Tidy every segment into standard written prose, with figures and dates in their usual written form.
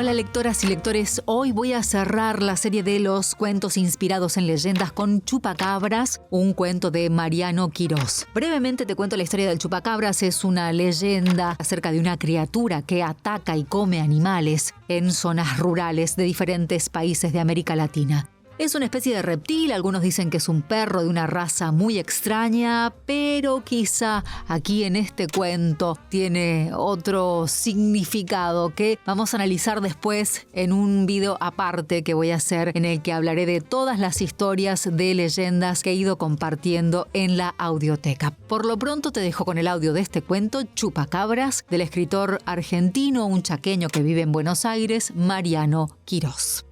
Hola lectoras y lectores, hoy voy a cerrar la serie de los cuentos inspirados en leyendas con Chupacabras, un cuento de Mariano Quirós. Brevemente te cuento la historia del Chupacabras. Es una leyenda acerca de una criatura que ataca y come animales en zonas rurales de diferentes países de América Latina. Es una especie de reptil, algunos dicen que es un perro de una raza muy extraña, pero quizá aquí en este cuento tiene otro significado que vamos a analizar después en un video aparte que voy a hacer, en el que hablaré de todas las historias de leyendas que he ido compartiendo en la audioteca. Por lo pronto te dejo con el audio de este cuento, Chupacabras, del escritor argentino, un chaqueño que vive en Buenos Aires, Mariano Quirós.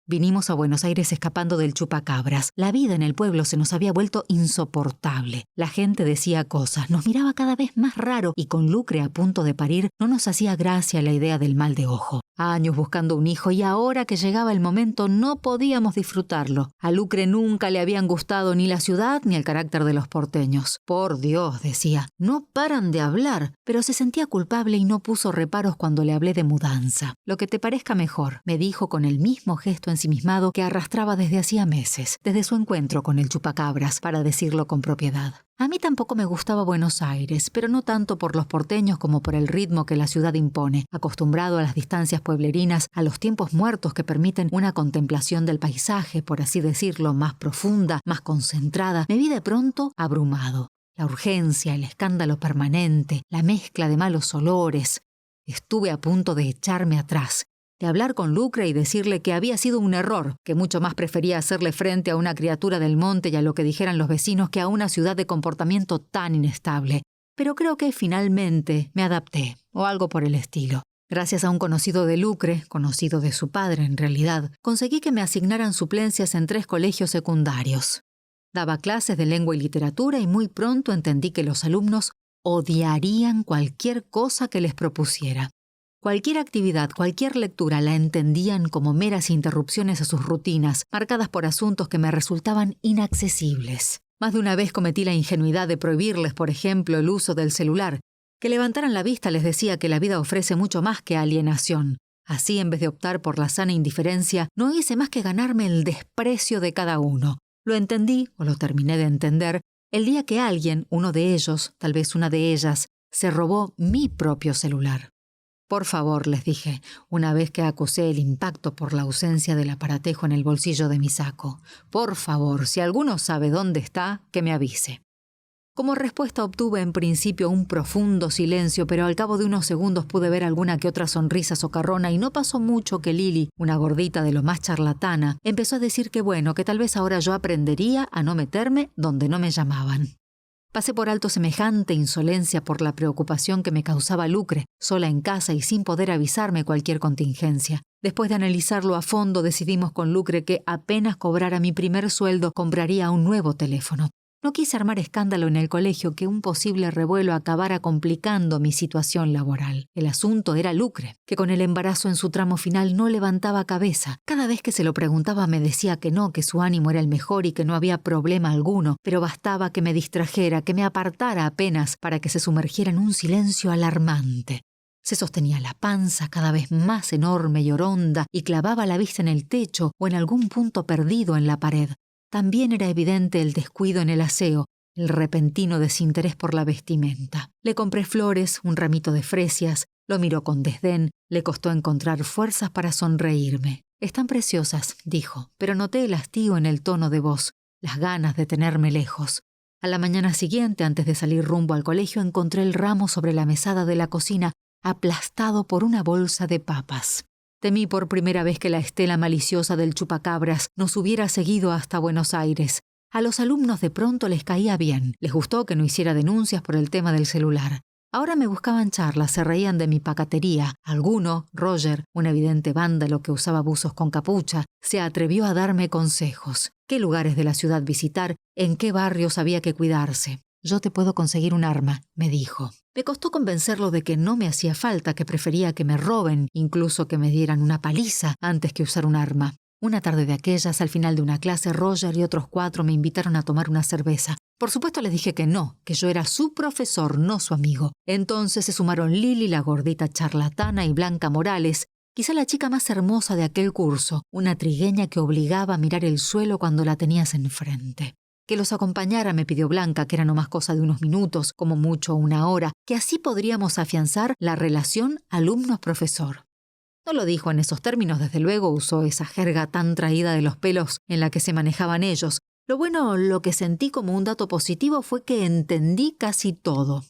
Vinimos a Buenos Aires escapando del Chupacabras. La vida en el pueblo se nos había vuelto insoportable. La gente decía cosas, nos miraba cada vez más raro y con Lucre a punto de parir no nos hacía gracia la idea del mal de ojo. Años buscando un hijo y ahora que llegaba el momento no podíamos disfrutarlo. A Lucre nunca le habían gustado ni la ciudad ni el carácter de los porteños. Por Dios, decía, no paran de hablar, pero se sentía culpable y no puso reparos cuando le hablé de mudanza. Lo que te parezca mejor, me dijo con el mismo gesto ensimismado que arrastraba desde hacía meses, desde su encuentro con el Chupacabras, para decirlo con propiedad. A mí tampoco me gustaba Buenos Aires, pero no tanto por los porteños como por el ritmo que la ciudad impone. Acostumbrado a las distancias pueblerinas, a los tiempos muertos que permiten una contemplación del paisaje, por así decirlo, más profunda, más concentrada, me vi de pronto abrumado. La urgencia, el escándalo permanente, la mezcla de malos olores. Estuve a punto de echarme atrás, de hablar con Lucre y decirle que había sido un error, que mucho más prefería hacerle frente a una criatura del monte y a lo que dijeran los vecinos que a una ciudad de comportamiento tan inestable. Pero creo que finalmente me adapté, o algo por el estilo. Gracias a un conocido de Lucre, conocido de su padre en realidad, conseguí que me asignaran suplencias en 3 colegios secundarios. Daba clases de lengua y literatura y muy pronto entendí que los alumnos odiarían cualquier cosa que les propusiera. Cualquier actividad, cualquier lectura la entendían como meras interrupciones a sus rutinas, marcadas por asuntos que me resultaban inaccesibles. Más de una vez cometí la ingenuidad de prohibirles, por ejemplo, el uso del celular. Que levantaran la vista les decía que la vida ofrece mucho más que alienación. Así, en vez de optar por la sana indiferencia, no hice más que ganarme el desprecio de cada uno. Lo entendí, o lo terminé de entender, el día que alguien, uno de ellos, tal vez una de ellas, se robó mi propio celular. Por favor, les dije, una vez que acusé el impacto por la ausencia del aparatejo en el bolsillo de mi saco. Por favor, si alguno sabe dónde está, que me avise. Como respuesta obtuve en principio un profundo silencio, pero al cabo de unos segundos pude ver alguna que otra sonrisa socarrona y no pasó mucho que Lili, una gordita de lo más charlatana, empezó a decir que bueno, que tal vez ahora yo aprendería a no meterme donde no me llamaban. Pasé por alto semejante insolencia por la preocupación que me causaba Lucre, sola en casa y sin poder avisarme cualquier contingencia. Después de analizarlo a fondo, decidimos con Lucre que apenas cobrara mi primer sueldo, compraría un nuevo teléfono. No quise armar escándalo en el colegio, que un posible revuelo acabara complicando mi situación laboral. El asunto era Lucre, que con el embarazo en su tramo final no levantaba cabeza. Cada vez que se lo preguntaba me decía que no, que su ánimo era el mejor y que no había problema alguno, pero bastaba que me distrajera, que me apartara apenas para que se sumergiera en un silencio alarmante. Se sostenía la panza cada vez más enorme y oronda y clavaba la vista en el techo o en algún punto perdido en la pared. También era evidente el descuido en el aseo, el repentino desinterés por la vestimenta. Le compré flores, un ramito de fresias, lo miró con desdén, le costó encontrar fuerzas para sonreírme. «Están preciosas», dijo, pero noté el hastío en el tono de voz, las ganas de tenerme lejos. A la mañana siguiente, antes de salir rumbo al colegio, encontré el ramo sobre la mesada de la cocina, aplastado por una bolsa de papas. Temí por primera vez que la estela maliciosa del Chupacabras nos hubiera seguido hasta Buenos Aires. A los alumnos de pronto les caía bien. Les gustó que no hiciera denuncias por el tema del celular. Ahora me buscaban charlas, se reían de mi pacatería. Alguno, Roger, un evidente vándalo que usaba buzos con capucha, se atrevió a darme consejos. ¿Qué lugares de la ciudad visitar? ¿En qué barrios había que cuidarse? «Yo te puedo conseguir un arma», me dijo. Me costó convencerlo de que no me hacía falta, que prefería que me roben, incluso que me dieran una paliza antes que usar un arma. Una tarde de aquellas, al final de una clase, Roger y otros 4 me invitaron a tomar una cerveza. Por supuesto les dije que no, que yo era su profesor, no su amigo. Entonces se sumaron Lily, la gordita charlatana, y Blanca Morales, quizá la chica más hermosa de aquel curso, una trigueña que obligaba a mirar el suelo cuando la tenías enfrente. Que los acompañara, me pidió Blanca, que era nomás cosa de unos minutos, como mucho una hora, que así podríamos afianzar la relación alumno-profesor. No lo dijo en esos términos, desde luego usó esa jerga tan traída de los pelos en la que se manejaban ellos. Lo bueno, lo que sentí como un dato positivo fue que entendí casi todo.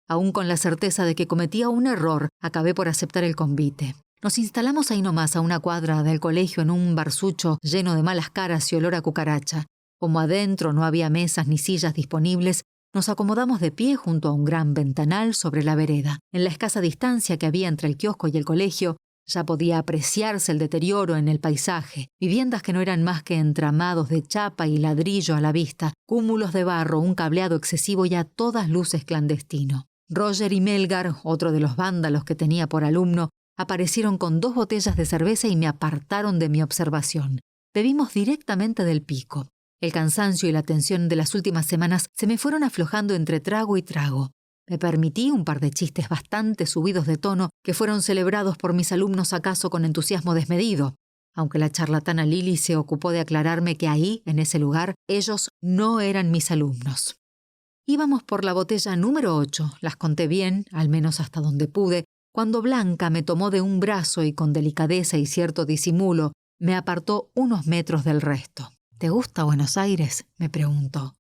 Aún con la certeza de que cometía un error, acabé por aceptar el convite. Nos instalamos ahí nomás a una cuadra del colegio en un barsucho lleno de malas caras y olor a cucaracha. Como adentro no había mesas ni sillas disponibles, nos acomodamos de pie junto a un gran ventanal sobre la vereda. En la escasa distancia que había entre el kiosco y el colegio, ya podía apreciarse el deterioro en el paisaje, viviendas que no eran más que entramados de chapa y ladrillo a la vista, cúmulos de barro, un cableado excesivo y a todas luces clandestino. Roger y Melgar, otro de los vándalos que tenía por alumno, aparecieron con 2 botellas de cerveza y me apartaron de mi observación. Bebimos directamente del pico. El cansancio y la tensión de las últimas semanas se me fueron aflojando entre trago y trago. Me permití un par de chistes bastante subidos de tono que fueron celebrados por mis alumnos acaso con entusiasmo desmedido, aunque la charlatana Lily se ocupó de aclararme que ahí, en ese lugar, ellos no eran mis alumnos. Íbamos por la botella número 8, las conté bien, al menos hasta donde pude, cuando Blanca me tomó de un brazo y con delicadeza y cierto disimulo me apartó unos metros del resto. ¿Te gusta Buenos Aires?, me preguntó.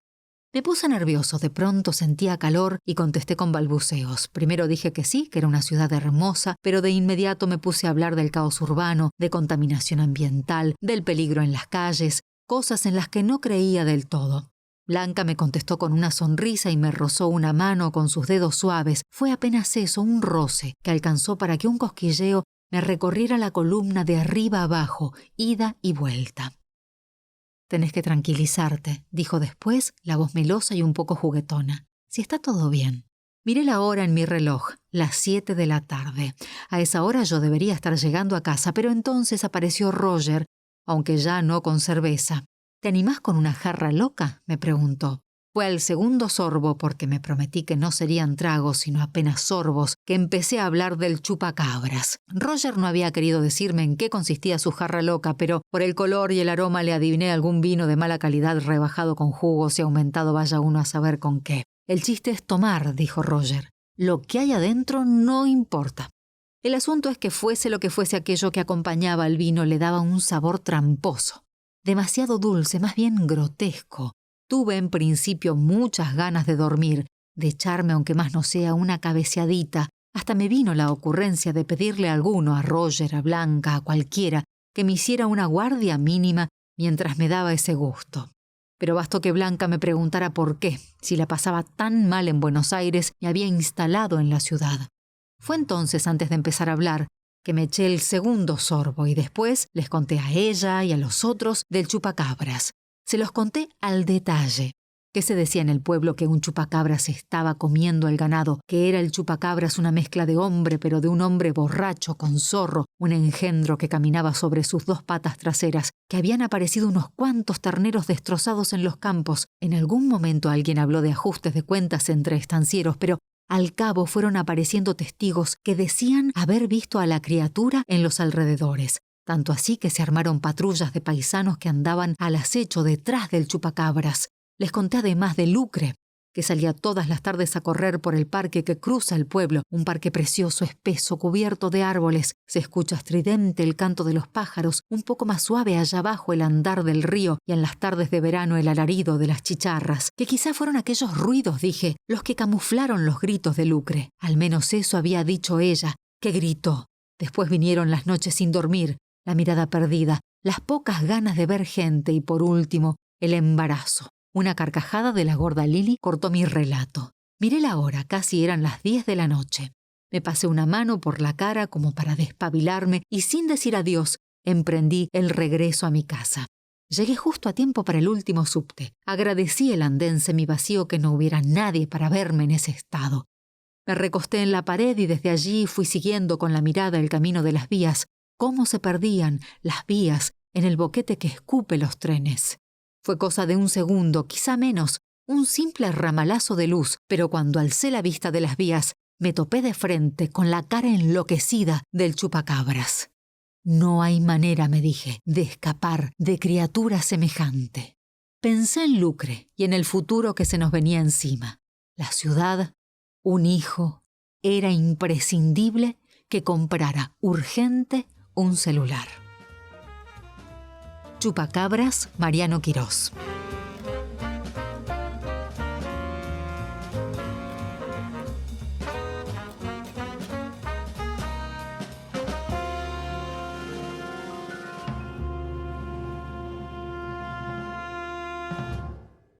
Me puse nervioso, de pronto sentía calor y contesté con balbuceos. Primero dije que sí, que era una ciudad hermosa, pero de inmediato me puse a hablar del caos urbano, de contaminación ambiental, del peligro en las calles, cosas en las que no creía del todo. Blanca me contestó con una sonrisa y me rozó una mano con sus dedos suaves. Fue apenas eso, un roce, que alcanzó para que un cosquilleo me recorriera la columna de arriba abajo, ida y vuelta. «Tenés que tranquilizarte», dijo después, la voz melosa y un poco juguetona. «Si está todo bien». Miré la hora en mi reloj, las 7 de la tarde. A esa hora yo debería estar llegando a casa, pero entonces apareció Roger, aunque ya no con cerveza. «¿Te animás con una jarra loca?», me preguntó. Fue al segundo sorbo, porque me prometí que no serían tragos, sino apenas sorbos, que empecé a hablar del chupacabras. Roger no había querido decirme en qué consistía su jarra loca, pero por el color y el aroma le adiviné algún vino de mala calidad rebajado con jugos y aumentado vaya uno a saber con qué. «El chiste es tomar», dijo Roger. «Lo que hay adentro no importa». El asunto es que fuese lo que fuese aquello que acompañaba al vino le daba un sabor tramposo. Demasiado dulce, más bien grotesco. Tuve en principio muchas ganas de dormir, de echarme aunque más no sea una cabeceadita. Hasta me vino la ocurrencia de pedirle a alguno, a Roger, a Blanca, a cualquiera, que me hiciera una guardia mínima mientras me daba ese gusto. Pero bastó que Blanca me preguntara por qué, si la pasaba tan mal en Buenos Aires, me había instalado en la ciudad. Fue entonces, antes de empezar a hablar, que me eché el segundo sorbo y después les conté a ella y a los otros del chupacabras. Se los conté al detalle. ¿Qué se decía en el pueblo? Que un chupacabras estaba comiendo el ganado, que era el chupacabras una mezcla de hombre, pero de un hombre borracho con zorro, un engendro que caminaba sobre sus 2 patas traseras, que habían aparecido unos cuantos terneros destrozados en los campos. En algún momento alguien habló de ajustes de cuentas entre estancieros, pero al cabo fueron apareciendo testigos que decían haber visto a la criatura en los alrededores. Tanto así que se armaron patrullas de paisanos que andaban al acecho detrás del chupacabras. Les conté además de Lucre, que salía todas las tardes a correr por el parque que cruza el pueblo, un parque precioso, espeso, cubierto de árboles. Se escucha estridente el canto de los pájaros, un poco más suave allá abajo el andar del río y en las tardes de verano el alarido de las chicharras, que quizá fueron aquellos ruidos, dije, los que camuflaron los gritos de Lucre. Al menos eso había dicho ella, que gritó. Después vinieron las noches sin dormir, la mirada perdida, las pocas ganas de ver gente y, por último, el embarazo. Una carcajada de la gorda Lily cortó mi relato. Miré la hora, casi eran las 10 de la noche. Me pasé una mano por la cara como para despabilarme y, sin decir adiós, emprendí el regreso a mi casa. Llegué justo a tiempo para el último subte. Agradecí el andén semivacío, que no hubiera nadie para verme en ese estado. Me recosté en la pared y desde allí fui siguiendo con la mirada el camino de las vías, cómo se perdían las vías en el boquete que escupe los trenes. Fue cosa de un segundo, quizá menos, un simple ramalazo de luz, pero cuando alcé la vista de las vías, me topé de frente con la cara enloquecida del chupacabras. No hay manera, me dije, de escapar de criatura semejante. Pensé en Lucre y en el futuro que se nos venía encima. La ciudad, un hijo. Era imprescindible que comprara urgente un celular. Chupacabras, Mariano Quirós.